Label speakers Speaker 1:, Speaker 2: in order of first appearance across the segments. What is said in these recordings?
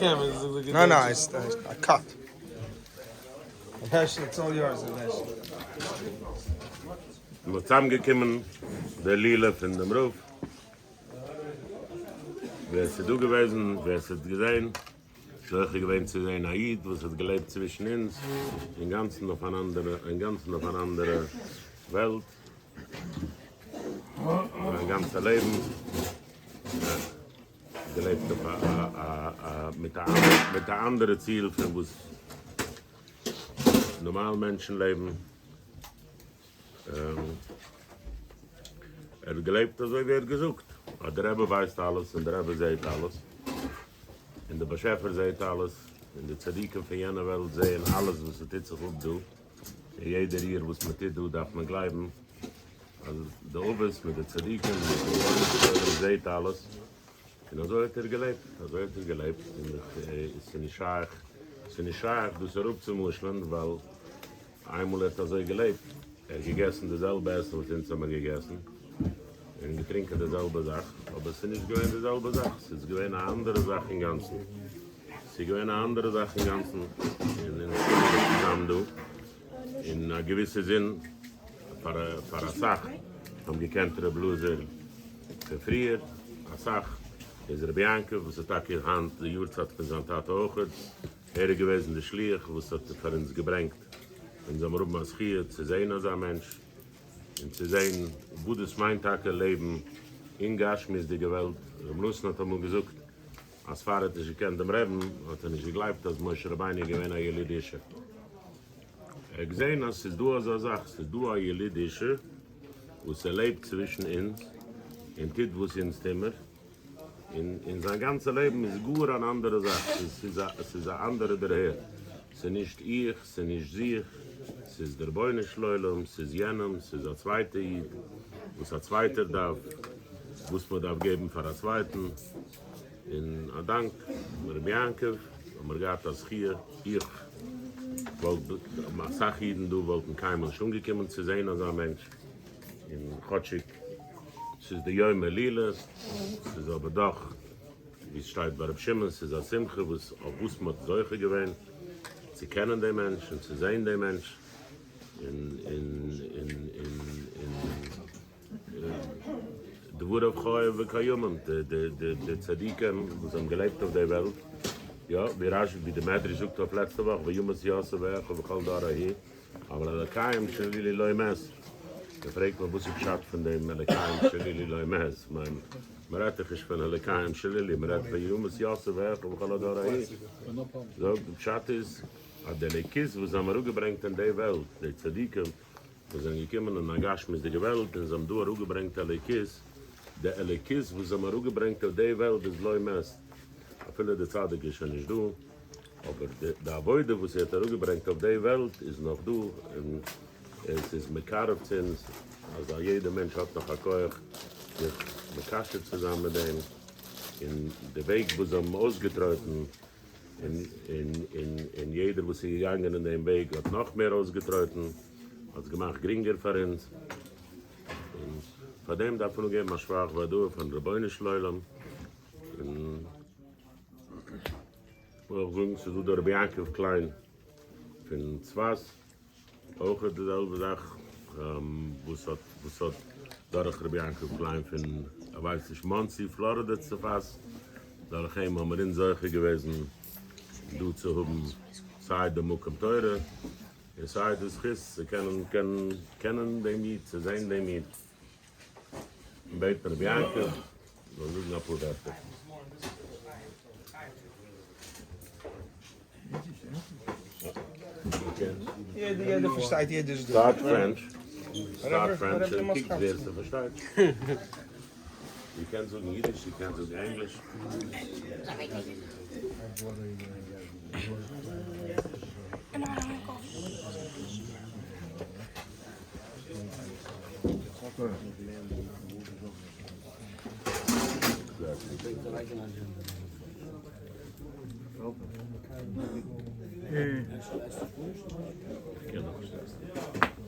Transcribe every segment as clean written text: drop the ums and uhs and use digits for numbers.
Speaker 1: No, it's a cut. Hershel, it's all yours, Hershel.
Speaker 2: Wir sind zusammengekommen, der Lila von dem Ruf. Wer ist du gewesen, wer ist es gesehen? Schlechte gewesen zu sein, Aid, was hat gelebt zwischen uns, ein ganzen auf eine andere Welt, ein ganzes Leben, gelebt auf mit einem anderen Ziel, für was normal Menschen leben. Gelebt, also wird gesucht. Der Rebbe weiß alles und der Rebbe sieht alles. Und der Beschäfer sieht alles. Und die Tzadiken von jener Welt sehen alles, was es sich tut. Jeder hier, was mit dir tut, darf man bleiben. Also der Obers mit den Tzadiken, mit den Leuten, sieht alles. Und so hat gelebt. Und es ist nicht schade, das herumzumuscheln, weil einmal hat gelebt. Gegessen dasselbe Essen, was uns haben gegessen. Und getrinken dasselbe Sache. Aber es ist nicht gewesen dasselbe Sache. Es ist gewesen eine andere Sache im Ganzen. In einem gewissen Sinn, für eine Sache, haben gekannt der Eluzer gefriert. Eine Sache ist Yakov, was hat in Hand die Yartzeit von seiner Tat auch. Gewesen der Schlieg, was hat für uns gebringt. Und so haben wir hier zu sehen als ein Mensch und zu sehen, wo das mein Tag leben in Gashmis, die Welt. Am Schluss hat er gesagt, als Fahrer, dass ich kennt dem Reben, hat er nicht geglaubt, dass Moshe Rabbeinu gewinnt ein Jelidische. Gesehen, dass es du also sagst, du ein Jelidische, wo es lebt zwischen uns, in Tid, wo es uns timmer, in sein ganzes Leben ist gut eine andere Sache, es ist eine andere daher. Es ist nicht ich, es ist nicht sie, es ist der Beine-Schleulem, es ist jenem, es ist der zweite Eid, was der zweite darf, was man darf geben für den zweiten. In Dank, Yakov, und man geht das hier, ich wollte, Masachiden, du wollten keinmal schon gekommen zu sein als ein Mensch. In Chotschik, es ist der Jöme Lila, es ist aber doch, wie es steht bei der Schimmel, es ist ein Simche, was auf Usmat solche gewähnt. Sie kennen den Menschen, sie sehen den Menschen. Der wurde auf Choy Vekayumam, der Tzadiken, die haben gelebt auf der Welt. Ja, wie der Mädri sucht auf letzte Woche, wie Jumas Yasa weg, und wir kommen da hier. Aber Elakaim, Shalili Loimes. Da fragt man, was ich schaut von dem Elakaim, Shalili Loimes. Mrethig ist von Elakaim, Shalili, Mrethig von Jumas Yasa weg, und wir kommen da hier. So, der Schat ist, der Lekis, was haben wir gebringt in die Welt, die Tzadiken, die sind gekommen und Nagash mit der Welt, und sie haben du gebringt der Lekis. Der Lekis, was haben wir gebringt in die Welt, ist Loimes. Viele der Tzadik ist schon nicht du, aber der Avoide, was hat gebringt auf die Welt, ist noch du. Und es ist Mekarovzins, also jeder Mensch hat noch ein Koech, sich Mekasche zusammen mit dem. In der Weg, wo sie haben ausgetreuten, in jeder, wo sie gegangen in den Weg, hat noch mehr ausgetreuten, hat gemacht geringer für uns. Und von dem darf man noch geben, schwach war du, von der Beine-Schleulem. Auch übrigens, du der Yakov Klein von Zwas, auch dieselbe Sache, was hat der Yakov Klein von, weiß nicht, Monsy, Florida zu Zwas. Dadurch haben wir in solche gewesen, du zu haben, sei der Muckem teure, sei des Schiss, sie kennen den Miet, sie sehen den Miet. Ein Beter Yakov, wir suchen ab und ab.
Speaker 1: Jeder versteht, jeder ist
Speaker 2: Start French, and kick wer sie versteht. Je kent ook Jiddisch, je kent ook Englisch.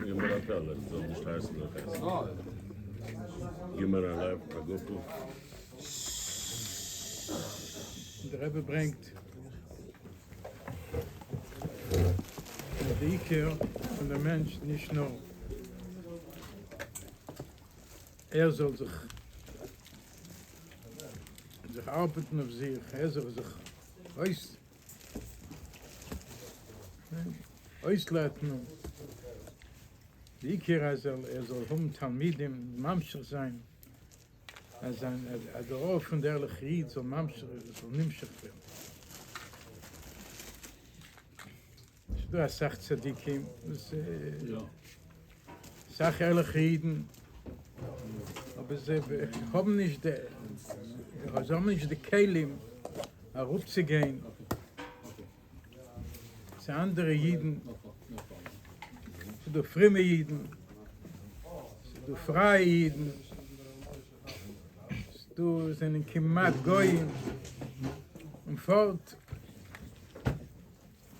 Speaker 2: Je moet dat wel, dat is niet thuis nog eens. Je moet een lijf, maar goed.
Speaker 3: De Rebbe brengt Die Ikea von der Mensch nicht nur. Soll sich arbeiten auf sich, soll sich auslaten. Die Ikea soll Talmidim, Mamscher sein. Der Rauf von der Lichid soll Mamscher, soll Nimschach werden. Du hast gesagt, Tzadikim, sag ehrlich Jiden, aber sie haben nicht die Kelim, herupzugehen. Zu anderen Jiden, zu den fremden Jiden, zu den freien Jiden, zu den Kimat Goyim und fort.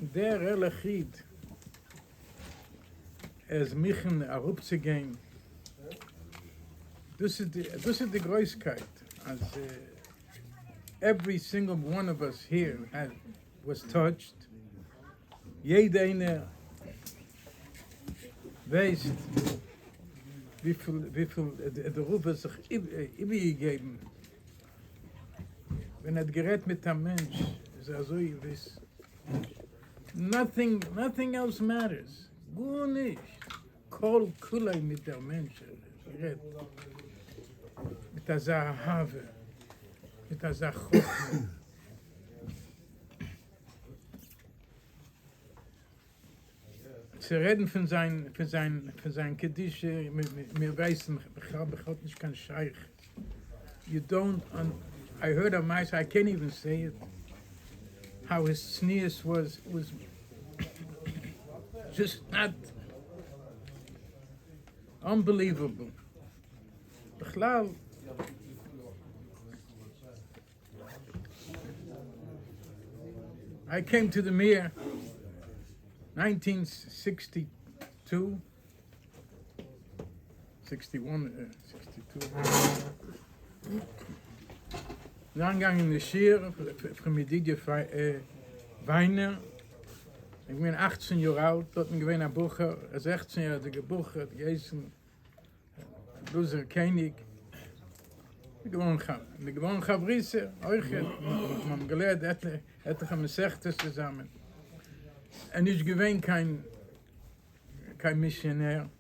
Speaker 3: Der Elachid mich herupzugehen, das ist die Größkeit. As every single one of us here was touched. Jeder eine weiß, wie viel der Ruf hat sich übergegeben. Wenn gerät mit einem Mensch, ist so, ich weiß, nothing else matters. Gut nicht. Kol kulay mit der Mensch. Mit der Zahave. Mit der Zachokme. Zu reden von sein Kedische, mir weißen, ich habe nicht kein Scheich. You don't, I heard of mice, I can't even say it. How his sneers was just not unbelievable. Bechlal, I came to the Mir 1962, 61, 62. Angang in de Schier, von Medidje Weiner. Ich bin 18 Jahre alt, dort bin ich ein Bucher, 16 Jahre Bucher, gegessen, Eluzer, Kenig. Ich gewohnt Chabrisse, euch, man hat gelehrt, hätte ich mit Sechtes zusammen. Und ich gewinne kein Missionär.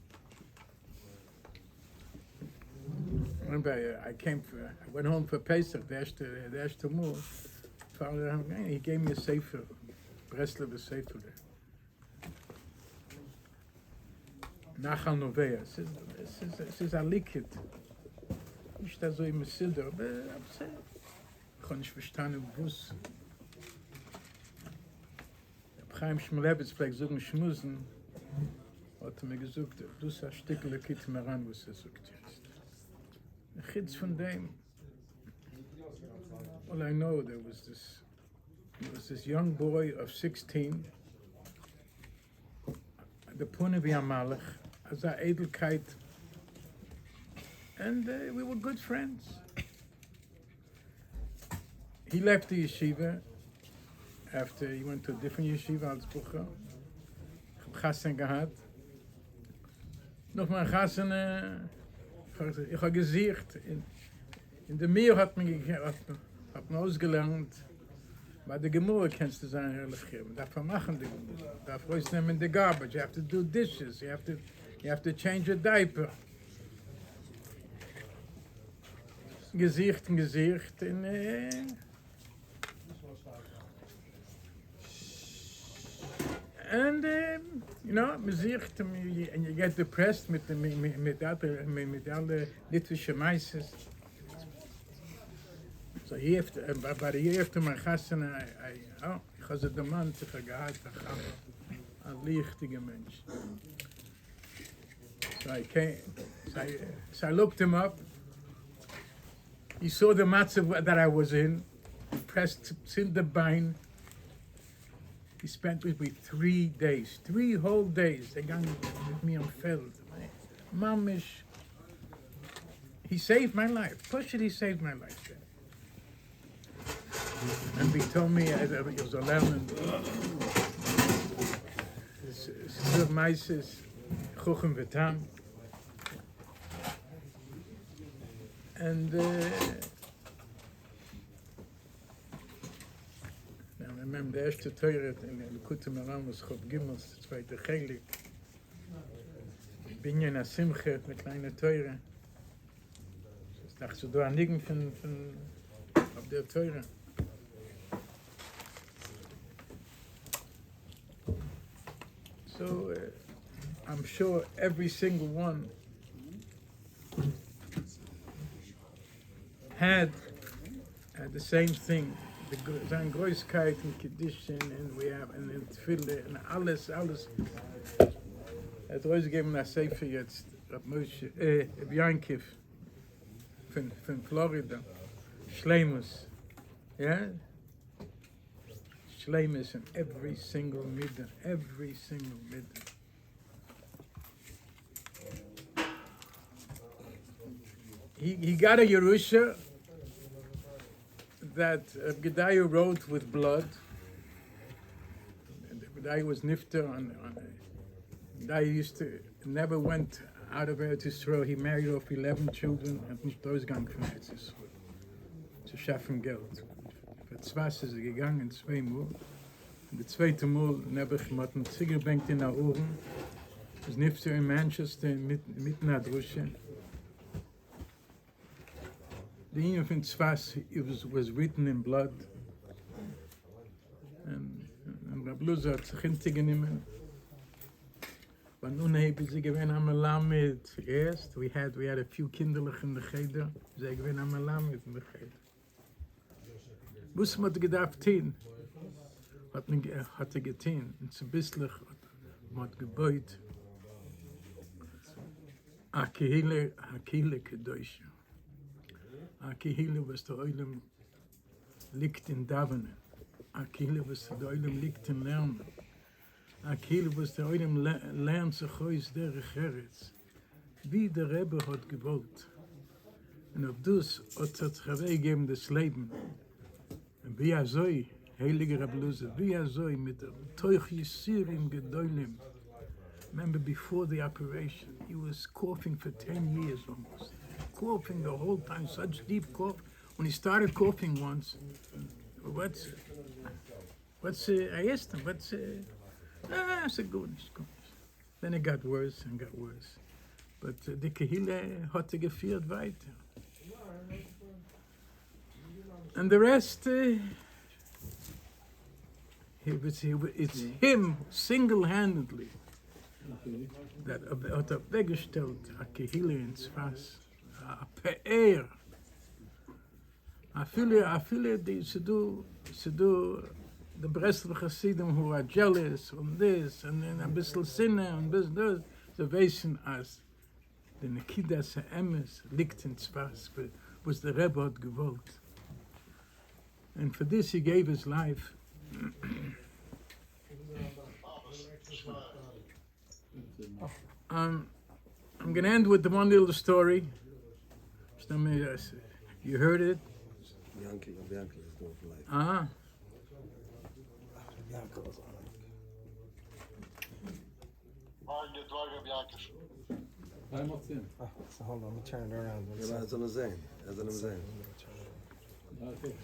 Speaker 3: I went home for Pesach, the erste Mal. He gave me a sefer, Breslev sefer there. Nachal Novea. Es ist ein Likit. Nicht so im Siddur, aber ich kann nicht verstanden, was. Chaim Schmulebitz vielleicht sagen, Schmusen, hat mir gesagt, du hast ein Stück Likit mehr an, was sagt jetzt. Chitz von dem. All I know, there was this young boy of 16, the Punevi Amalek, as a Edelkeit, and we were good friends. He left the yeshiva after he went to a different yeshiva als Bucher. Ich hab Chassen gehad. Noch mal Chassen, ich habe gesiegt, in der Meer hat man ausgelernt, bei der Gemurre kennst du sein, ehrlich hier. Davon machen die Gemurre. Davon ist nehmen the garbage. You have to do dishes. You have to change your diaper. Gesicht, and you know, Gesicht, and you get depressed mit alle litwische Meises. So by the year after my chassan, ich habe den Mann sich gehad, ein lichtiger Mensch. So I looked him up. He saw the matzav that I was in. He pressed the bein. He spent with me 3 days, 3 whole days. They gone with me on Feld. Mamish. He saved my life. Push it, he saved my life. And he told me, I was 11, Sidur Meises, Chuchem V'Tam. And now I remember the erste Teure in Likutei Moharan was Chof Gimel, the zweite Chelik. Binyan HaSimcha, eine kleine Teure. Ich dachte, so du anliegen von auf der Teure. So I'm sure every single one had the same thing. The Großkeit and Kedushin, and we have and Tefillah and alles. Het was gegeben nach Sefer jetzt, Rab Moshe, Yakov von Florida, Shleimus, yeah? Shleimus in every single middah. He got a Yerusha that Gdelihu wrote with blood. Gdelihu was nifter on Gdelihu used to never went out of Eretz Yisrael. He married off 11 children and nicht ausgegangen von Eretz Yisrael. Zu schaffen Geld. Für Zwas ist gegangen 2 Mal. Und der zweite Mal never hat ein Zigarrenbank in der Ohren. Was nifter in Manchester mitten der Drusche. The union from Tzfas was written in blood. And Rab Eluzer hat sich hintergenommen. But nun haben sie gewinn am Melamed erst. We had a few kinderlich in the cheder. Sie gewinn am Melamed in the cheder. Was man gedacht hin? Hat getan. Und so bisslich hat gebeut. A Kehile Kedosh. A Kehile was der Oilem liegt in Davenen. A Kehile was der Oilem liegt in Lernen. A Kehile was der Oilem lernt sich aus der Eretz. Wie der Rebbe hat gewollt. Und auf das hat er gegeben das Leben. Und wie so, heilige Rab Eluzer, wie so mit der Teuch Yisir im Gedolim. Remember before the operation, he was coughing for 10 years almost. Coughing the whole time, such deep cough. When he started coughing once, I asked him, I said, good. Then it got worse and got worse. But the Kehile hat geführt weiter. And the rest, it's him single-handedly that hat weggestellt, a Kehile ins Fass. A pe'er. I feel they do the Bresler Hasidim who are jealous on this and then a bissel sinne and this. The Wesen as the Nekidas Emes liegt in Tzfas, was the Rebbe hat gewollt. And for this he gave his life. I'm going to end with the one little story. You heard it?
Speaker 4: Bianchi is going for life.
Speaker 3: Ah.
Speaker 1: So hold on, let me turn it around.
Speaker 4: As I'm saying.
Speaker 3: Okay.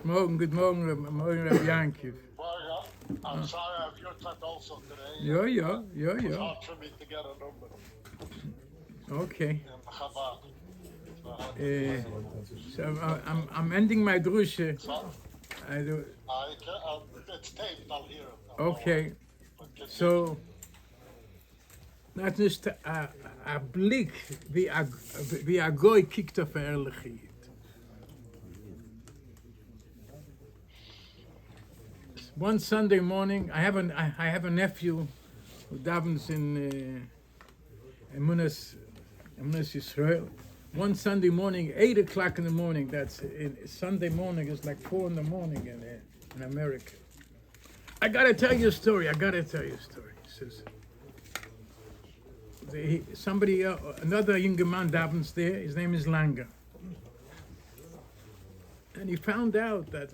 Speaker 3: Good morning, Rabbi Yakov.
Speaker 5: I'm sorry I have your time also today.
Speaker 3: Yeah.
Speaker 5: It's hard for me to get a number.
Speaker 3: Okay.
Speaker 5: In Chabad.
Speaker 3: So I'm ending my drusha.
Speaker 5: It's taped, I'll hear it.
Speaker 3: Okay. So dat is a blik wie a goy kikt auf Ehrlichkeit. One Sunday morning, I have a nephew who davens in Mounas Yisrael. One Sunday morning, 8 o'clock in the morning. Sunday morning is like 4 in the morning in America. I gotta tell you a story. He says, another younger man davens there. His name is Langer, and he found out that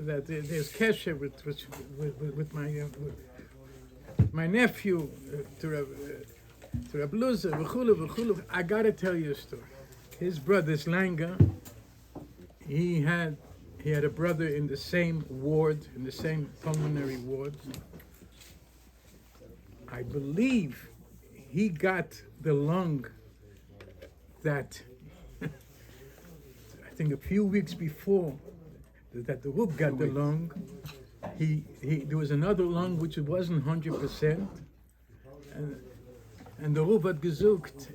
Speaker 3: that there's kesher with my nephew to Reb Eluzer, v'chulu. I gotta tell you a story. His brother's Langer, he had a brother in the same ward, in the same pulmonary ward. I believe he got the lung that I think a few weeks before that the Rub got the lung. There was another lung which wasn't 100%, and the Rub had gesucht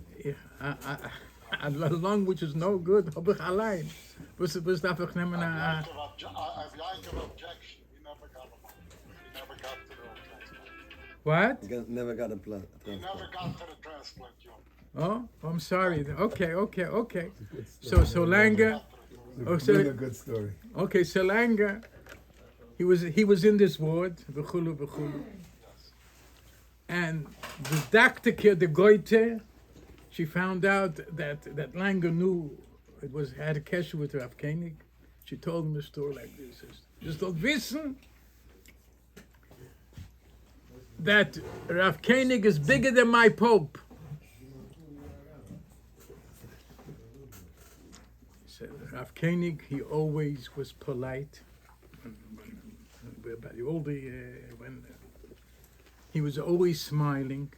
Speaker 3: a lung which is no good. Hab ich allein. Was darf ich nehmen?
Speaker 5: Yakov objection. He never got to the transplant.
Speaker 3: What?
Speaker 4: You never got a plant.
Speaker 5: He never got to the transplant,
Speaker 3: Oh, I'm sorry. Okay. So Langer. Oh, so
Speaker 6: Really a good story.
Speaker 3: okay, so Langer. He was in this ward. V'chulu. And the doctor, the Goite, she found out that Langer knew had a kesher with Rav Kenig. She told him a story like this. Just don't wissen that Rav Kenig is bigger than my Pope. So Rav Kenig, he always was polite. By the older, when he was always smiling.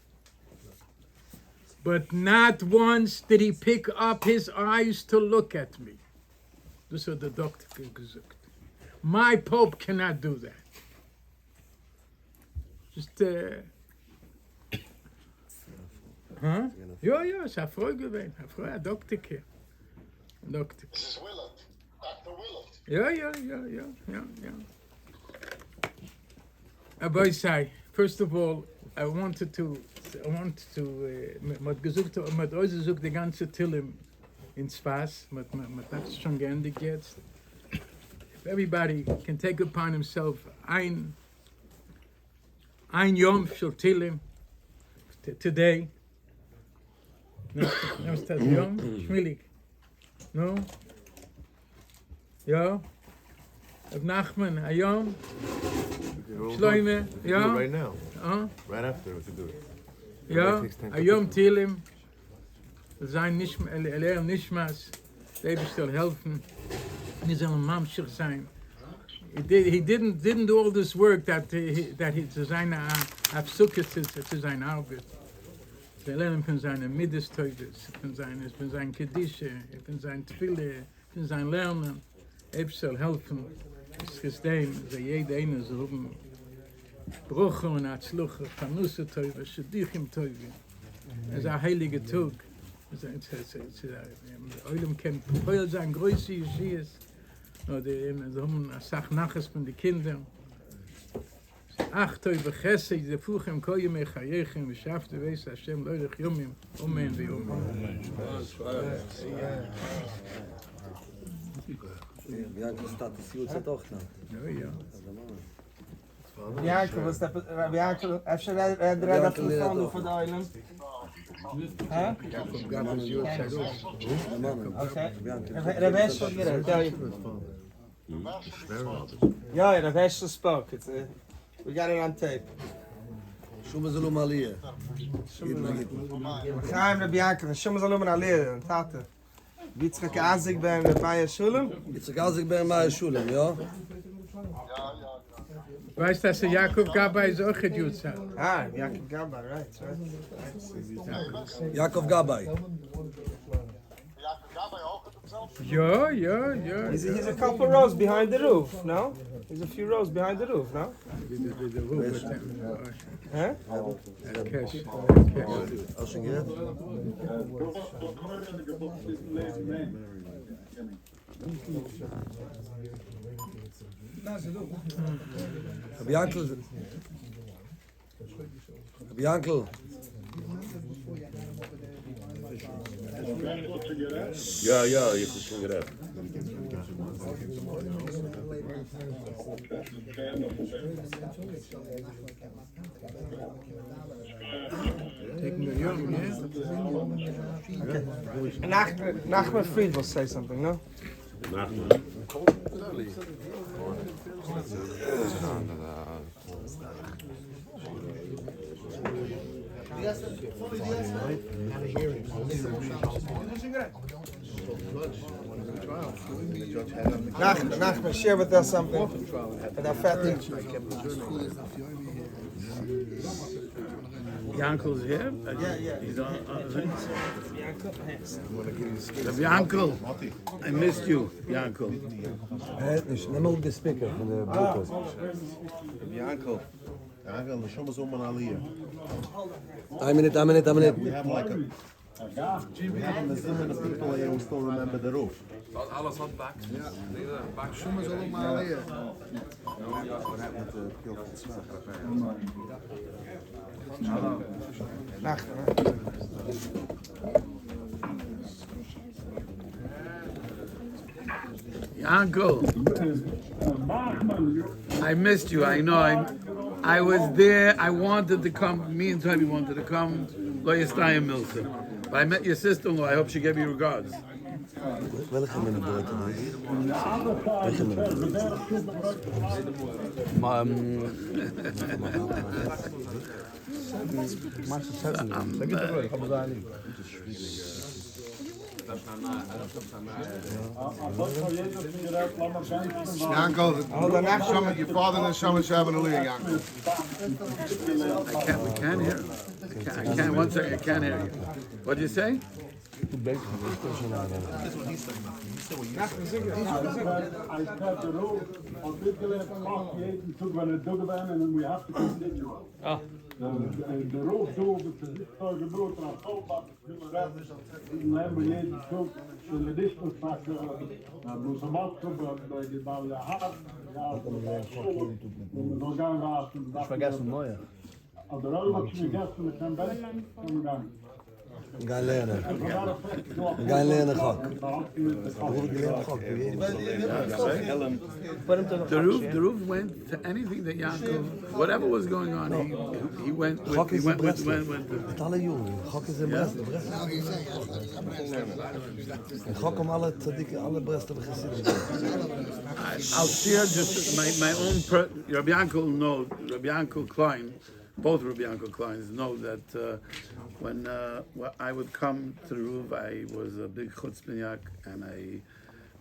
Speaker 3: But not once did he pick up his eyes to look at me. This is the doctor gesagt. My Pope cannot do that. Just, huh? Ja, es hat Freude gewesen. Ein Doktor.
Speaker 5: This is Willett. Dr. Willett.
Speaker 3: Ja. Boy say, first of all, I wanted to mit euch gesucht die ganze Tillim in Spaß, mit das schon geendigt jetzt. If everybody can take upon himself ein Yom shel Tillim today. No, ist das Yom? Schmillig. No? Ja? Of Nachman, a Yom? Shloime, ja?
Speaker 6: Right now. Right after, we could do it.
Speaker 3: Ja, a Yom Tillim. Sein Nishmas. They still helfen. He soll ein Mamshich sein. He didn't do all this work that he zu seiner Absuche zu seiner Arbeit. Sie lernen von seiner Middesteufels, von seinen Kedische, von seinen Tfille, von seinem Lernen. Soll helfen. Es ist dem, dass jeder eine so Bruche und Atzluche, Fanusse Teufe, Shedichim Teufe. Es ist ein heiliger Tag. Oilem kennt Heul sein größte Yeshias. Oder sie haben eine Sache Naches von den Kindern. Ach Teufe Chesed, die Fuchem Koyim Echayechem, V'shafte Veis Hashem, Leulech Yomim, Omen V'Omen.
Speaker 4: Bianca staat de Sieltje toch dan.
Speaker 3: Ja.
Speaker 1: Yakov, was dat? Yakov, even redden dat telefoon voor de island. Huh? Okay. The Hershel here, tell you. Yeah, the Hershel spoke. We got it on tape.
Speaker 4: Shuma Zalum Aliyah.
Speaker 1: Chaim Rabbi Yakov, Shuma Zalum Aliyah, Tate. Yitzchak Azik ben Maya Shulam?
Speaker 4: Yitzchak Azik ben Maya Shulam, ja?
Speaker 3: Weißt du, dass Yakov Gabay ist auch ein Jutzach?
Speaker 1: Ah, Yakov Gabay, right.
Speaker 4: Yakov Gabay.
Speaker 5: Yakov Gabay ook het himself?
Speaker 3: Ja.
Speaker 1: He's a couple rows behind the roof, no? He's a few rows behind the roof, no?
Speaker 3: The roof.
Speaker 1: Huh?
Speaker 3: Cash.
Speaker 4: Als je gaat. Bianca.
Speaker 2: Ja, je hebt het schon gerecht.
Speaker 1: Nachman Frid will say something, no?
Speaker 2: Nachman.
Speaker 1: Nachman, share with us something. With our fatty.
Speaker 3: Yankel's here?
Speaker 1: Yeah.
Speaker 3: He's on the Yankel, I missed you, Yankel.
Speaker 4: Nimm mal den Speaker von der Bluetooth.
Speaker 6: Yankel, the show was on Aliyah.
Speaker 4: Ein Minute.
Speaker 6: We have like a zillion of people here who still remember the roof.
Speaker 7: Alles had bak. Ja, bak.
Speaker 6: What happened to Pilgrim Smith?
Speaker 3: Yankel, I missed you. I know. I was there. I wanted to come. Me and Toby wanted to come. Lo Yestayim Milsa. But I met your sister-in-law. I hope she gave you regards.
Speaker 4: Welke minute doet het? Welke
Speaker 6: Yankel, your father and the Shaman Shabbat Aliyah, Yankel.
Speaker 3: We can't hear. I can't. One second. I can't hear you. What did you say?
Speaker 8: I said the roof on this left block jeden took when it dug and we have to continue. The roof door with the gebouwd aan Solbad, remember jeden took the additional factor moest hem opgebouwd bij de bouwde haven. We gaan wachten.
Speaker 4: Ich vergessen neue.
Speaker 8: Op de rol wat je gestern met zijn best komen gaan.
Speaker 4: Gaan leren gok.
Speaker 3: The roof went to anything that Yakov, whatever was going on, he went with.
Speaker 4: Met alle jongen. Gok is in Brest. Gok om alle tzadikken, alle Brest hebben gezien.
Speaker 3: I'll share just my own. Rabbi Yankel Klein, both Rabbi Yankel Kleins know that when I would come to the roof, I was a big chutzpahnik, and I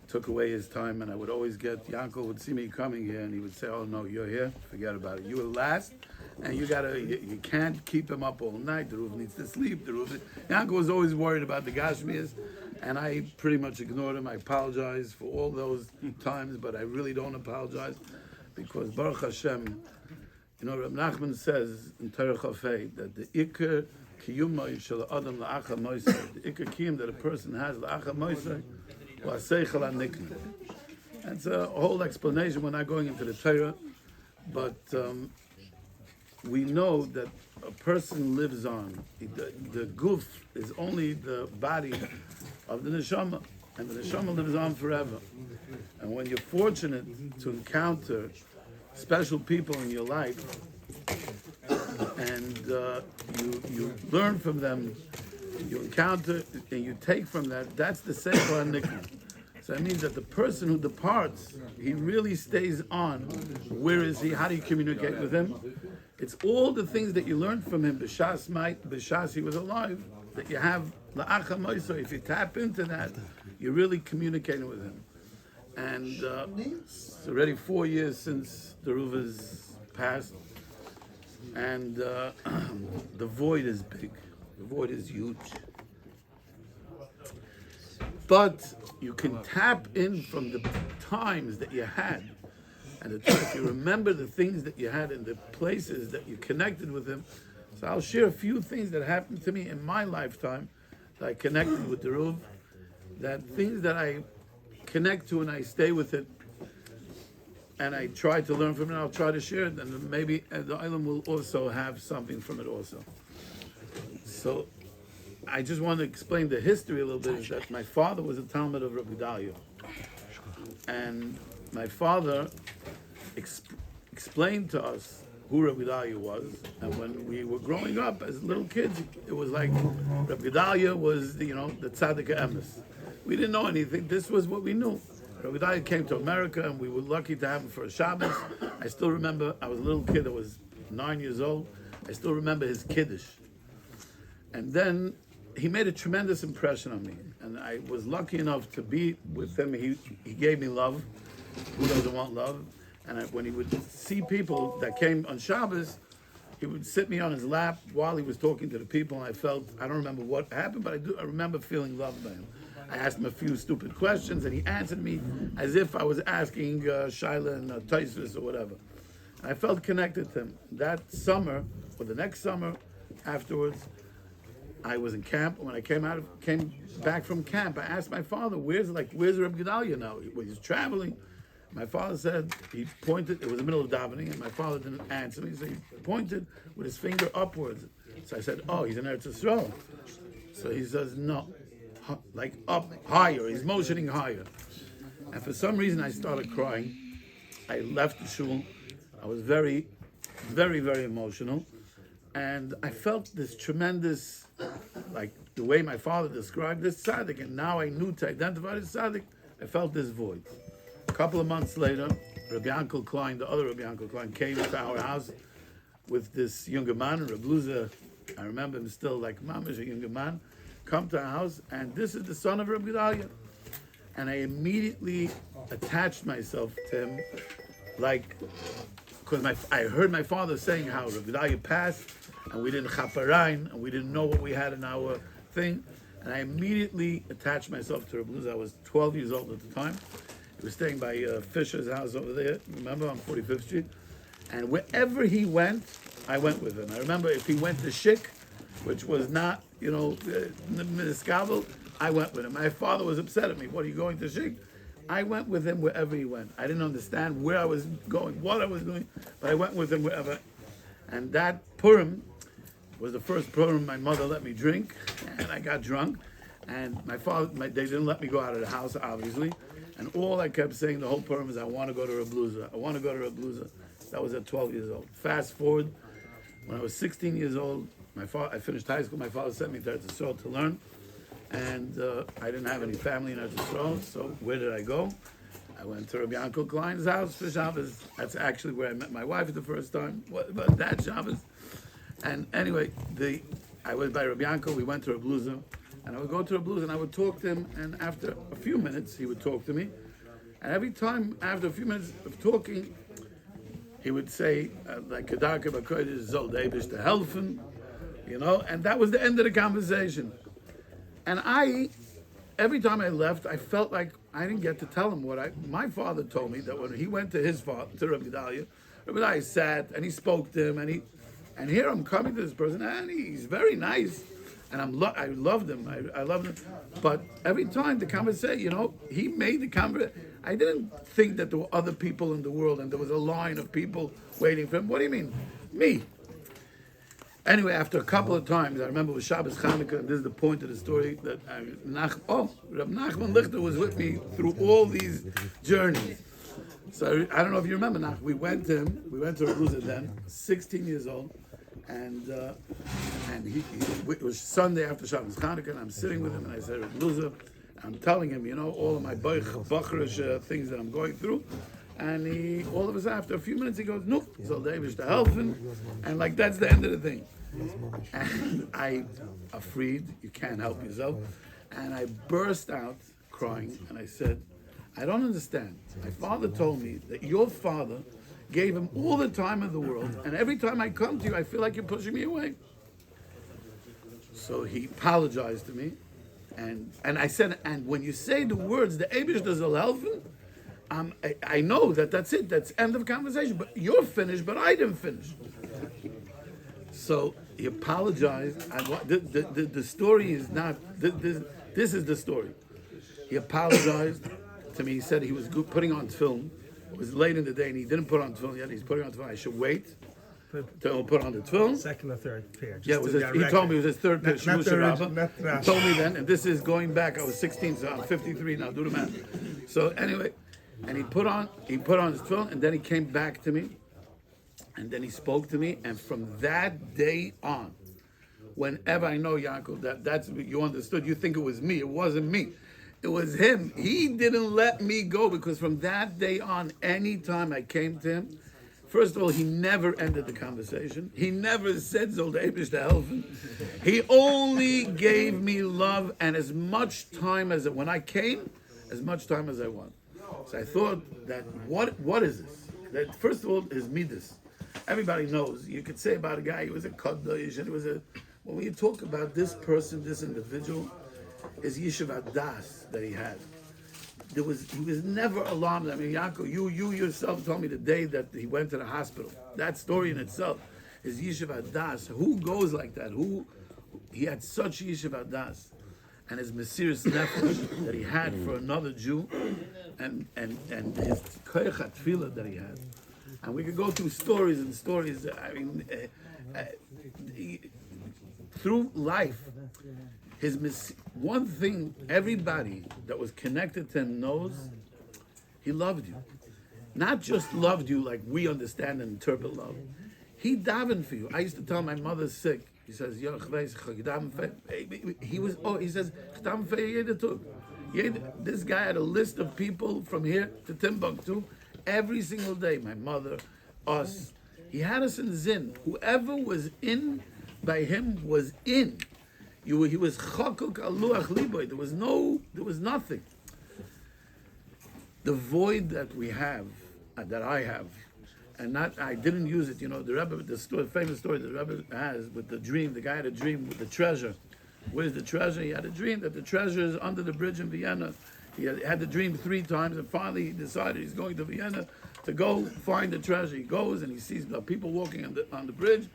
Speaker 3: took away his time, and I would always get, Yankel would see me coming here, and he would say, oh no, you're here, forget about it. You were last, and you can't keep him up all night, the roof needs to sleep, Yankel was always worried about the Gashmias, and I pretty much ignored him. I apologize for all those times, but I really don't apologize, because Baruch Hashem, you know, Reb Nachman says in Torah Chafei that the Iker Kiyumay Shel Adam La'acha Moisei, the Iker Kiyum that a person has La'acha Moisei, La'aseichel HaNikna. That's a whole explanation. We're not going into the Torah, but we know that a person lives on. The guf is only the body of the neshama, and the neshama lives on forever. And when you're fortunate to encounter special people in your life, and you learn from them, you encounter and you take from that, that's the Seichel HaNikna. So that means that the person who departs, he really stays on. Where is he? How do you communicate with him? It's all the things that you learned from him, b'shas he was alive, that you have la'acha moiso. If you tap into that, you're really communicating with him. And it's already 4 years since the Ruv has passed, and the void is big. The void is huge. But you can tap in from the times that you had, and if you remember the things that you had and the places that you connected with him. So I'll share a few things that happened to me in my lifetime that I connected with the Ruv, that things that I connect to and I stay with it, and I try to learn from it. I'll try to share it, and maybe the Island will also have something from it also. So I just want to explain the history a little bit. Is that my father was a Talmud of Rabbi Gdalihu, and my father explained to us who Rabbi Gdalihu was. And when we were growing up as little kids, it was like Rabbi Gdalihu was the tzaddik emes. We didn't know anything. This was what we knew. Rabbi Gdaliah came to America, and we were lucky to have him for a Shabbos. I still remember, I was a little kid, I was 9 years old. I still remember his Kiddush. And then he made a tremendous impression on me. And I was lucky enough to be with him. He gave me love. Who doesn't want love? And when he would see people that came on Shabbos, he would sit me on his lap while he was talking to the people. And I don't remember what happened, but I remember feeling loved by him. I asked him a few stupid questions, and he answered me as if I was asking Shaila and Taisus or whatever. And I felt connected to him. That summer, or the next summer afterwards, I was in camp. When I came back from camp, I asked my father, where's Reb Gdaliah now? He's traveling. My father said, he pointed, it was the middle of davening, and my father didn't answer me, so he pointed with his finger upwards. So I said, oh, he's in Eretz Yisrael. So he says, no, like up higher, he's motioning higher. And for some reason I started crying. I left the shul. I was very, very, very emotional. And I felt this tremendous, like the way my father described this tzaddik, and now I knew to identify this tzaddik, I felt this void. A couple of months later, Rabbi Uncle Klein, the other Rabbi Uncle Klein, came to our house with this younger man, Rabbi Eluzer. I remember him still like mamish, a younger man, come to our house, and this is the son of Rabbi Gdaliah. And I immediately attached myself to him, like, because I heard my father saying how Rabbi Gdaliah passed, and we didn't chaparain, and we didn't know what we had in our thing. And I immediately attached myself to Rabbi Eluzer. I was 12 years old at the time. He was staying by Fisher's house over there, remember, on 45th Street. And wherever he went, I went with him. I remember if he went to Shik, which was not, Miskabel, I went with him. My father was upset at me. What, are you going to Shik? I went with him wherever he went. I didn't understand where I was going, what I was doing, but I went with him wherever. And that Purim was the first Purim my mother let me drink, and I got drunk. And my father, they didn't let me go out of the house, obviously. And all I kept saying the whole Purim is, I want to go to Reb Eluzer. I want to go to Reb Eluzer. That was at 12 years old. Fast forward, when I was 16 years old, I finished high school. My father sent me to Eretz Yisrael to learn. And I didn't have any family in Eretz Yisrael, so where did I go? I went to Rabbi Uncle Klein's house for Shabbos. That's actually where I met my wife for the first time, but that Shabbos. And anyway, I was by Rabbi Uncle. We went to Reb Eluzer, and I would go to Reb Eluzer, and I would talk to him, and after a few minutes, he would talk to me. And every time, after a few minutes of talking, he would say, like, Kedarke Bakoidish Zol Deibish to helfen, and that was the end of the conversation. And every time I left, I felt like I didn't get to tell him my father told me that when he went to his father, to Rabbi Gdaliah sat and he spoke to him, and here I'm coming to this person, and he's very nice, and I loved him, I loved him, but every time the conversation, he made the conversation. I didn't think that there were other people in the world, and there was a line of people waiting for him. What do you mean? Me. Anyway, after a couple of times, I remember it was Shabbos Chanukah, and this is the point of the story, that Reb Nachman Lichter was with me through all these journeys. So I don't know if you remember, Nach. We went to Reb Eluzer then, 16 years old, and it was Sunday after Shabbos Chanukah, and I'm sitting with him, and I said, Reb Eluzer, I'm telling him, all of my bacherish things that I'm going through. And he, all of us, after a few minutes, he goes, "No, so David to helfen," and like that's the end of the thing. And I'm afraid you can't help yourself, and I burst out crying, and I said, "I don't understand. My father told me that your father gave him all the time in the world, and every time I come to you, I feel like you're pushing me away." So he apologized to me, and I said, "And when you say the words, the Eibush does helfen." I know that's it. That's end of conversation. But you're finished, but I didn't finish. So he apologized. The story is not. This is the story. He apologized to me. He said he was putting on film. It was late in the day, and he didn't put on film yet. He's putting on film. I should wait to put on the film.
Speaker 1: Second or third pair.
Speaker 3: Yeah, he told me it was his third pair. He told me then, and this is going back. I was 16, so I'm 53 now. Do the math. So anyway. And he put on his tefillin, and then he came back to me, and then he spoke to me, and from that day on, whenever I know Yaakov, that's you understood. You think it was me? It wasn't me. It was him. He didn't let me go because from that day on, any time I came to him, first of all, he never ended the conversation. He never said Zol Eibish to helfen. He only gave me love and as much time as when I came, as much time as I want. So I thought that what is this? That first of all, his midas. Everybody knows. You could say about a guy, he was a kaddish, and he was a. When you talk about this person, this individual, is Yeshiva Das that he had. He was never alarmed. I mean, Yaakov, you yourself told me the day that he went to the hospital. That story in itself is Yeshiva Das. Who goes like that? He had such Yeshiva Das, and his Mesiris Nefesh that he had for another Jew, and his Koyach Tefillah that he had. And we could go through stories and stories. I mean, through life. One thing everybody that was connected to him knows, he loved you. Not just loved you like we understand and interpret love. He davened for you. I used to tell my mother's sick. He says, he says, this guy had a list of people from here to Timbuktu every single day. My mother, us. He had us in Zin. Whoever was in by him was in. He was chakuk aluach liboy. There was nothing. The void that we have, that I have, and I didn't use it. You know, the Rebbe, famous story the Rebbe has with the dream. The guy had a dream with the treasure. Where's the treasure? He had a dream that the treasure is under the bridge in Vienna. He had the dream 3 times, and finally he decided he's going to Vienna to go find the treasure. He goes and he sees people walking on the bridge,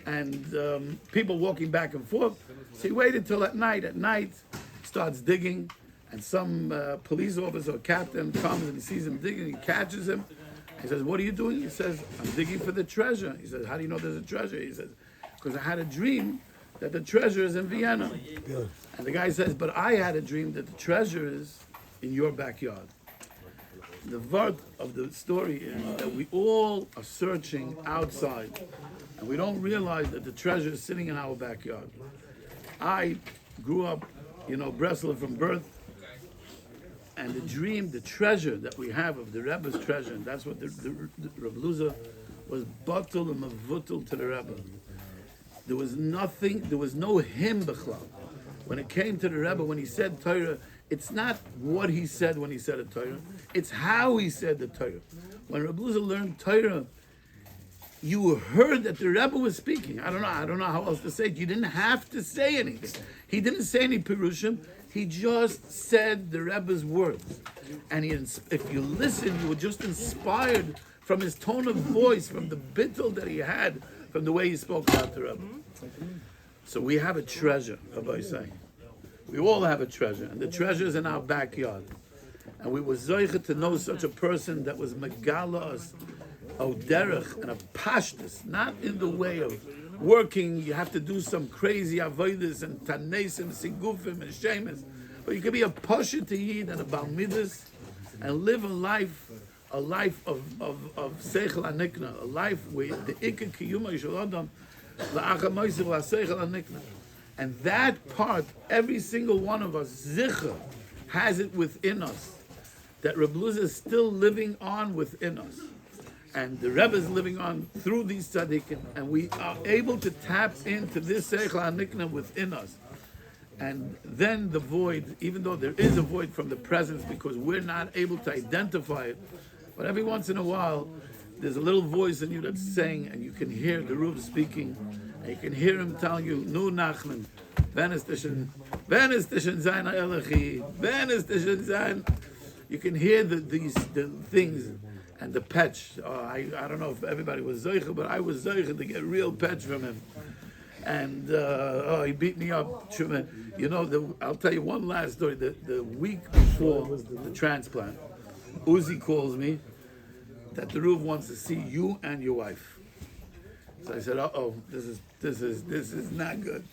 Speaker 3: and people walking back and forth. So he waited till at night. At night, he starts digging, and some police officer or captain comes and he sees him digging. He catches him. He says, "What are you doing?" He says, "I'm digging for the treasure." He says, "How do you know there's a treasure?" He says, "Because I had a dream that the treasure is in Vienna." Good. And the guy says, "But I had a dream that the treasure is in your backyard." The word of the story is that we all are searching outside, and we don't realize that the treasure is sitting in our backyard. I grew up, Breslau from birth, and the dream, the treasure that we have of the Rebbe's treasure, and that's what the Rav Eluzer was batul and mavutul to the Rebbe. There was nothing, there was no him b'chlal. When it came to the Rebbe, when he said Torah, it's not what he said when he said a Torah, it's how he said the Torah. When Rav Eluzer learned Torah, you heard that the Rebbe was speaking. I don't know how else to say it. You didn't have to say anything. He didn't say any pirushim. He just said the Rebbe's words. And if you listen, you were just inspired from his tone of voice, from the bittul that he had, from the way he spoke about the Rebbe. So we have a treasure, Rabbi say. We all have a treasure, and the treasure is in our backyard. And we were zoiche to know such a person that was megala us, a derech and a pashtus, not in the way of working. You have to do some crazy avodas and tanesim, sigufim and shemes, but you can be a pasha to yid and a balmidas, and live a life of seichel anikna, a life where the ikka kiyuma yishol adam la'acha moisiv la'seichel anikna, and that part, every single one of us, zicha, has it within us, that Reb Eluzer is still living on within us. And the Rebbe is living on through these tzaddikim, and we are able to tap into this seichel hanikna within us. And then the void, even though there is a void from the presence, because we're not able to identify it, but every once in a while, there's a little voice in you that's saying, and you can hear the Ruv speaking, and you can hear him telling you, "Nu Nachman, wenn es zwischen sein Elechi, wenn es zwischen sein." You can hear the things. And the petch, I don't know if everybody was zeicha, but I was zeicha to get real petch from him. And he beat me up. I'll tell you one last story. The week before the transplant, Uzi calls me that the Ruv wants to see you and your wife. So I said, this is not good.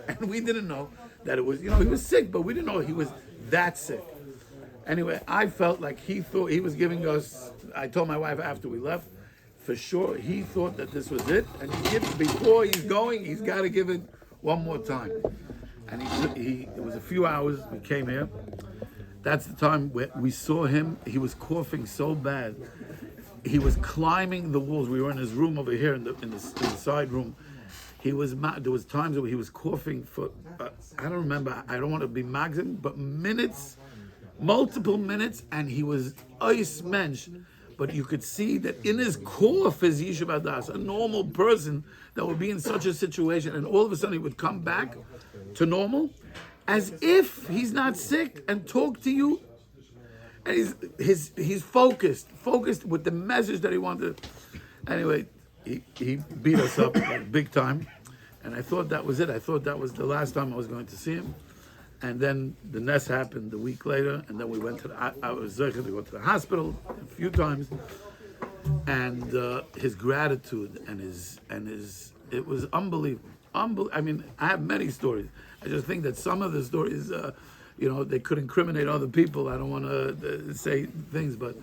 Speaker 3: And we didn't know that it was, he was sick, but we didn't know he was that sick. Anyway, I felt like he thought he was giving us. I told my wife after we left, for sure, he thought that this was it, and before he's going, he's got to give it one more time. And it was a few hours. We came here, That's the time where we saw him. He was coughing so bad. He was climbing the walls. We were in his room over here in the side room. There was times where he was coughing for, I don't remember, I don't want to be magazine, but minutes, multiple minutes, and he was ice mensch. But you could see that in his cough, his Yishuv Adas, a normal person that would be in such a situation, and all of a sudden he would come back to normal, as if he's not sick, and talk to you. And he's focused with the message that he wanted. Anyway, he beat us up like big time, and I thought that was it. I thought that was the last time I was going to see him. And then the nest happened a week later, and then we went to I was going to go to the hospital a few times, and his gratitude and his it was unbelievable. I mean, I have many stories. I just think that some of the stories, they could incriminate other people. I don't want to say things, but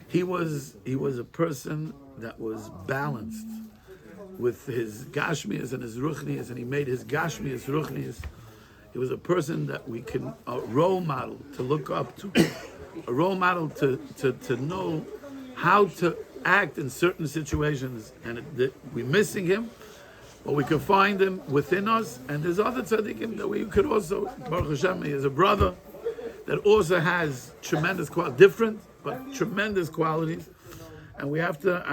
Speaker 3: he was a person that was balanced with his gashmias and his ruchnias, and he made his gashmias ruchnias. He was a person that we can, a role model to look up to, a role model to know how to act in certain situations. And we're missing him, but we can find him within us. And there's other tzaddikim that we could also, Baruch Hashem, he is a brother that also has tremendous different but tremendous qualities. And we have to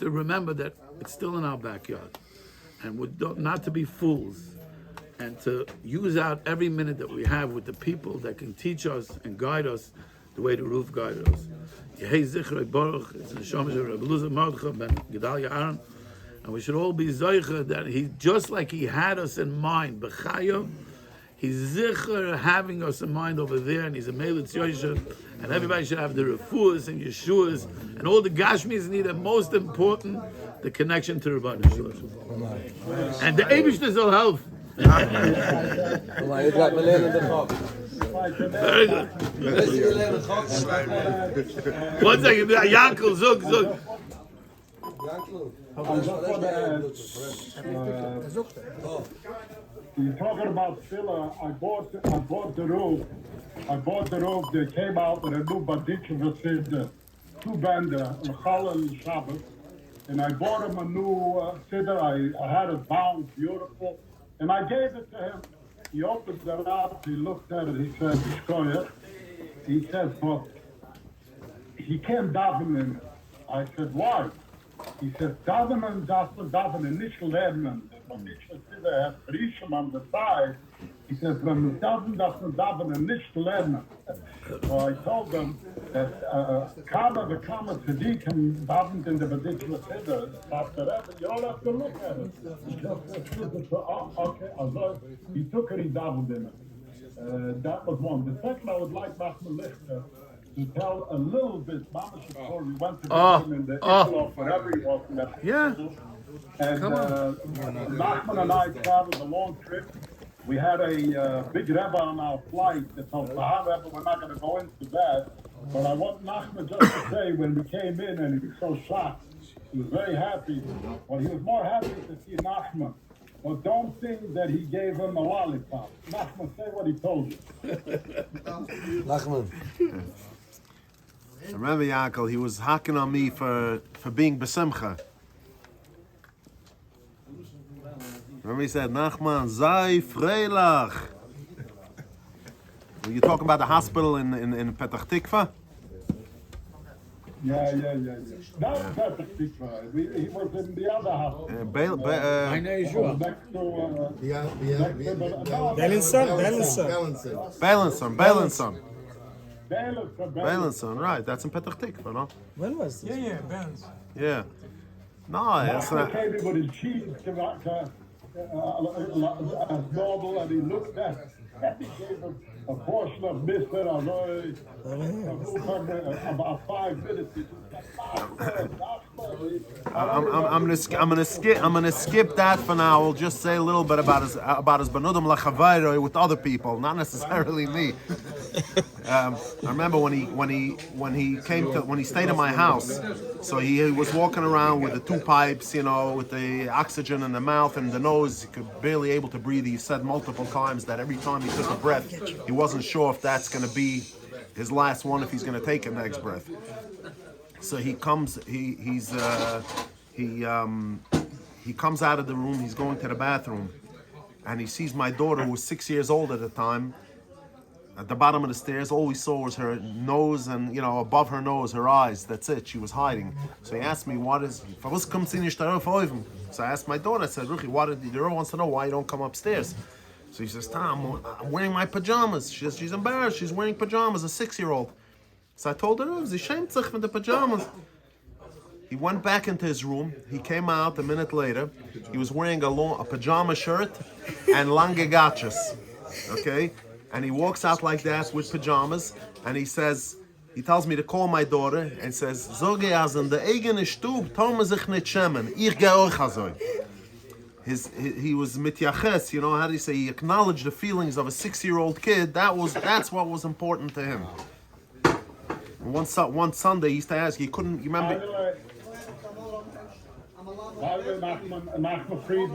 Speaker 3: remember that it's still in our backyard, and not to be fools, and to use out every minute that we have with the people that can teach us and guide us the way the roof guided us. Yehei Zichrei Baruch, it's the neshama of Eluzer, Mordechai, ben Gdalihu, Aaron, and we should all be zeicher that he, just like he had us in mind, b'chayav, he's zicher having us in mind over there, and he's a Melitz Yoshev, and everybody should have the refuahs and Yeshuas, and all the Gashmis need, and most important, the connection to Rabban Shalom. And the Eibishter will help. Very good. One second, Yakov, Zug.
Speaker 8: You're talking about filler. I bought the roof. They came out with a new badikah siddur, two bender, Chal and Shabbos, and I bought him a new siddur. I had it bound beautiful. And I gave it to him. He opened it up, he looked at it, he said, "Shkoyer." He said, "But he can't daven in it." I said, "Why?" He said, "Daven nicht lernen. But nicht has Rishon on the side." He says, "When you daven nicht lernen." So I told them that Kama Tzadikim davened in the particular siddur. After that, you don't have to look at it. Okay, he took it, he davened in it. That was one. The second, I would like Lichטער to tell a little bit. Mama before we went to him in the Hilula forever he was in that.
Speaker 3: Yeah.
Speaker 8: And Nachman and I traveled a long trip. We had a big Rebbe on our flight that told Rebbe we're not going to go into that. But I want Nachman just to say, when we came in and he was so shocked, he was very happy. Well, he was more happy to see Nachman. But don't think that he gave him a lollipop. Nachman, say what he told you.
Speaker 4: Nachman.
Speaker 9: I remember Yaakov, he was hacking on me for being besimcha. Remember he said, "Nachman, sei freilach." Were you talking about the hospital in Petach Tikva?
Speaker 8: Yeah. Not Petach Tikva. He was in the other hospital.
Speaker 9: Balanson, right? That's in Petach Tikva, no?
Speaker 1: When was this?
Speaker 3: Yeah, Benz.
Speaker 9: Yeah. No, that's not.
Speaker 8: He came in with his cheese as normal, and he looked at it. He gave him a portion of Mr. About 5 minutes.
Speaker 9: I'm gonna skip that for now. I'll just say a little bit about his benudim lachavayro with other people, not necessarily me. I remember when he stayed in my house. So he was walking around with the two pipes, with the oxygen in the mouth and the nose. He could barely able to breathe. He said multiple times that every time he took a breath, he wasn't sure if that's going to be his last one, if he's going to take a next breath. So he comes. He comes out of the room. He's going to the bathroom, and he sees my daughter, who was 6 years old at the time, at the bottom of the stairs. All we saw was her nose and, above her nose, her eyes. That's it. She was hiding. So he asked me, So I asked my daughter, I said, Ruchi, the girl wants to know why you don't come upstairs. So he says, Tom, I'm wearing my pajamas. She's embarrassed. She's wearing pajamas, a 6-year-old. So I told her, sie schämt sich mit the pajamas. He went back into his room. He came out a minute later. He was wearing a pajama shirt and lange gachas. Okay? And he walks out like that with pajamas, and he tells me to call my daughter and says, Zoge as in the eigene Stub, tome sich nicht schämen, ich geh euch also. He was mityaches, how do you say, he acknowledged the feelings of a 6-year-old kid. That's what was important to him. One Sunday he used to ask, you remember?
Speaker 8: נחman, Frid,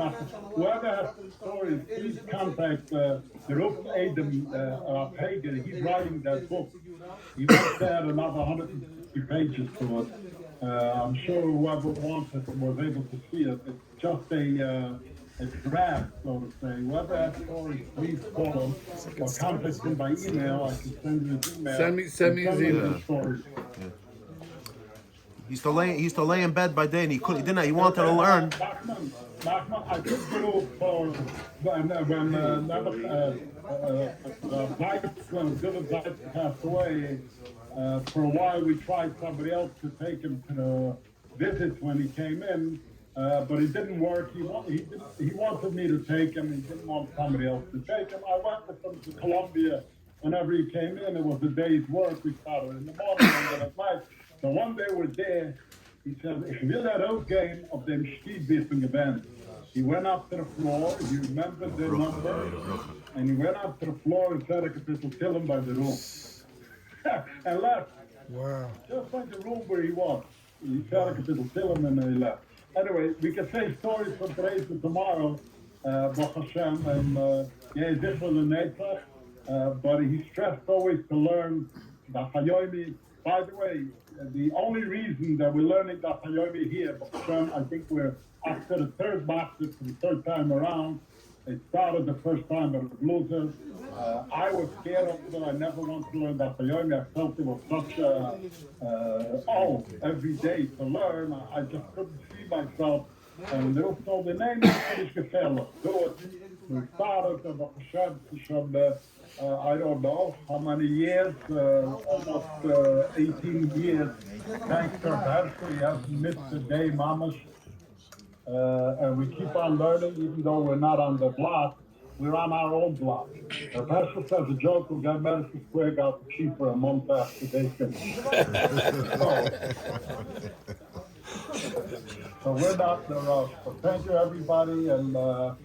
Speaker 8: whoever has stories, please contact the Ruf Adam Pagan. He's writing that book. He wants to add another 150 pages to it. I'm sure whoever wants it was able to see it. It's just a draft, so to say. Whoever has stories, please call him or contact him by email. I can send you his email.
Speaker 3: Send me his email.
Speaker 8: Stories.
Speaker 9: He used to lay in bed by day, and he wanted to learn.
Speaker 8: Nachman, I took the rule for when Gdeliהו passed away. For a while, we tried somebody else to take him to the visits when he came in, but it didn't work. He wanted me to take him. He didn't want somebody else to take him. I went with him to Colombia. Whenever he came in, it was a day's work. We started in the morning and then at night. So one day we're there, he said, ich will herausgehen auf dem Stiefwissen gewähnt. He went up to the floor, he remembered the number, and he went up to the floor and said, I could just kill him by the room. And left. Wow. Just like the room where he was. He said, I could just kill him, and he left. Anyway, we can say stories from today to tomorrow, Baruch Hashem, and this was a nature, but he stressed always to learn the Hayomi. By the way, the only reason that we're learning the Hayomi here, I think we're after the third master for the third time around. It started the first time at Eluzer. I was scared of it. I never wanted to learn the Hayomi. I felt it was such every day to learn. I just couldn't see myself. And they told the name is gefährlich. Do it. We started the Hashem I don't know how many years, almost 18 years. Thanks to Hershel, he hasn't missed a day, mamash. And we keep on learning, even though we're not on the block, we're on our own block. If Hershel says a joke, we'll get Madison Square Garden cheaper a month after they finish. So we're not in a rush. But thank you, everybody, and the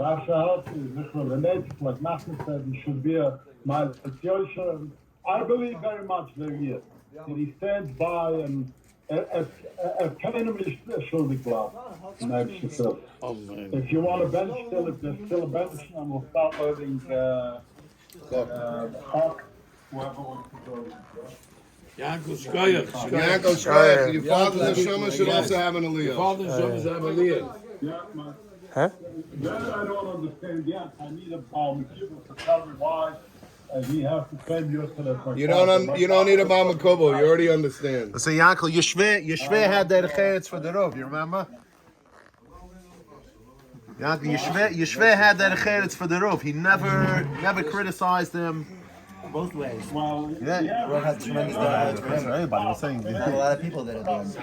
Speaker 8: Arshel is this was a nature, like Nachman said, he should be a Malachiyosha. I believe very much that he is. That he stands by and Kenig is schuldig bleibt. If you want a bench still, if there's still a bench, and we'll start learning Hawk, whoever wants to go.
Speaker 3: Yakov Shkoyach.
Speaker 6: Yakov Shkoyach. Your father's Neshama should also have an Aliyah.
Speaker 3: Your father's Neshama should have an Aliyah.
Speaker 8: Yeah, man. Huh? That I don't understand yet. I need a Mikubah to tell me why he has to send you to the.
Speaker 6: You don't need a Bal Mikubah. You already understand.
Speaker 9: So Yankel, Yeshve had that cheretz for the roof. You remember? Yankel, Yeshve had that cheretz for the roof. He never criticized him.
Speaker 1: Both ways.
Speaker 8: Well,
Speaker 1: yeah. Roof has tremendous
Speaker 9: That's what everybody was saying.
Speaker 1: Not a lot of people that are doing.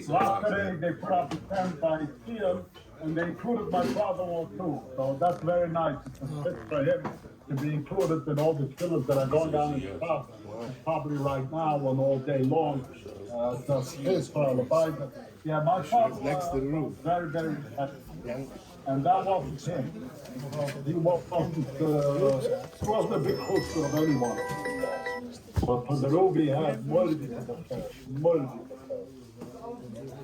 Speaker 8: Last day they put up the tent by Seal, and they included my father-in-law too. So that's very nice. It's a fit for him to be included in all the fillers that are going down in the south. Probably right now and all day long. Just his for the Bible. Yeah, my father
Speaker 6: next to the roof.
Speaker 8: Very, very happy. And that wasn't him. He wasn't, he wasn't a big coaster of anyone. But for the road he had, Murdy to the fair.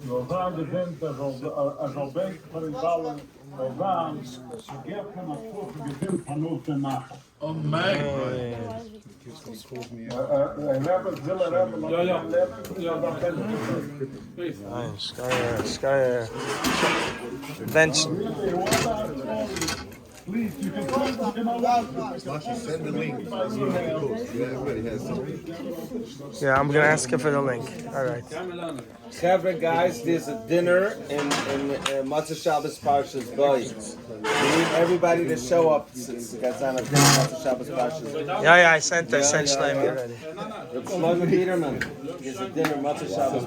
Speaker 8: We waren de vent als al bank van het bouwen waren, je hebt hem als volgende gezin van ons te maken.
Speaker 3: Oh my God.
Speaker 8: En hebben willen hebben, ja, dat ben ik.
Speaker 1: Sky bench.
Speaker 8: Please, you can come out.
Speaker 6: Send the link. Everybody has something.
Speaker 1: Yeah, I'm gonna ask her for the link. All right. Chavre guys, there's a dinner in Matzah Shabbos Parshas Boy. We need everybody to show up since it's on a dinner Matzah Shabbos Parshas. Yeah, I sent Shlomo already. Shlomo Peterman. There's a dinner Matzah Shabbos.